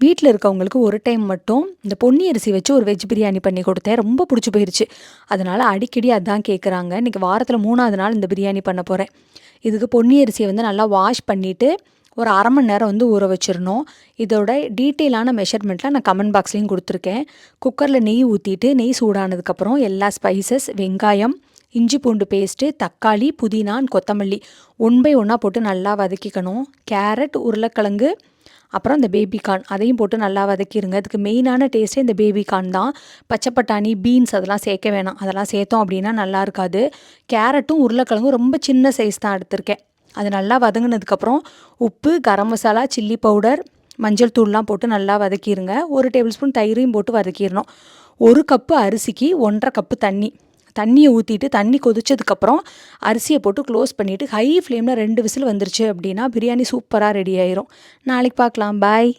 வீட்டில் இருக்கவங்களுக்கு ஒரு டைம் மட்டும் இந்த பொன்னி அரிசி வச்சு ஒரு வெஜ் பிரியாணி பண்ணி கொடுத்தேன். ரொம்ப பிடிச்சி போயிடுச்சு. அதனால் அடிக்கடி அதான் கேட்குறாங்க. இன்றைக்கி வாரத்தில் 3வது நாள் இந்த பிரியாணி பண்ண போகிறேன். இதுக்கு பொன்னி அரிசியை வந்து நல்லா வாஷ் பண்ணிவிட்டு ஒரு 1/2 மணி நேரம் வந்து ஊற வச்சிடணும். இதோட டீட்டெயிலான மெஷர்மெண்ட்டில் நான் கமெண்ட் பாக்ஸ்லேயும் கொடுத்துருக்கேன். குக்கரில் நெய் ஊற்றிட்டு நெய் சூடானதுக்கப்புறம் எல்லா ஸ்பைசஸ், வெங்காயம், இஞ்சி பூண்டு பேஸ்ட்டு, தக்காளி, புதினா, கொத்தமல்லி 1 பை 1 போட்டு நல்லா வதக்கிக்கணும். கேரட், உருளைக்கிழங்கு, அப்புறம் இந்த பேபிகார்ன் அதையும் போட்டு நல்லா வதக்கிடுங்க. இதுக்கு மெயினான டேஸ்ட்டே இந்த பேபிகார்ன் தான். பச்சை பட்டாணி, பீன்ஸ் அதெல்லாம் சேர்க்க வேணாம். அதெல்லாம் சேர்த்தோம் அப்படின்னா நல்லா இருக்காது. கேரட்டும் உருளைக்கிழங்கும் ரொம்ப சின்ன சைஸ் தான் எடுத்திருக்கேன். அது நல்லா வதங்கினதுக்கப்புறம் உப்பு, கரம் மசாலா, சில்லி பவுடர், மஞ்சள் தூள்லாம் போட்டு நல்லா வதக்கிடுங்க. 1 டேபிள் ஸ்பூன் தயிரையும் போட்டு வதக்கிடணும். 1 கப்பு அரிசிக்கு 1½ கப்பு தண்ணியை ஊற்றிட்டு தண்ணி கொதிச்சதுக்கப்புறம் அரிசியை போட்டு க்ளோஸ் பண்ணிவிட்டு ஹை ஃப்ளேமில் 2 விசில் வந்துருச்சு அப்படின்னா பிரியாணி சூப்பராக ரெடி ஆயிரும். நாளைக்கு பார்க்கலாம். பாய்.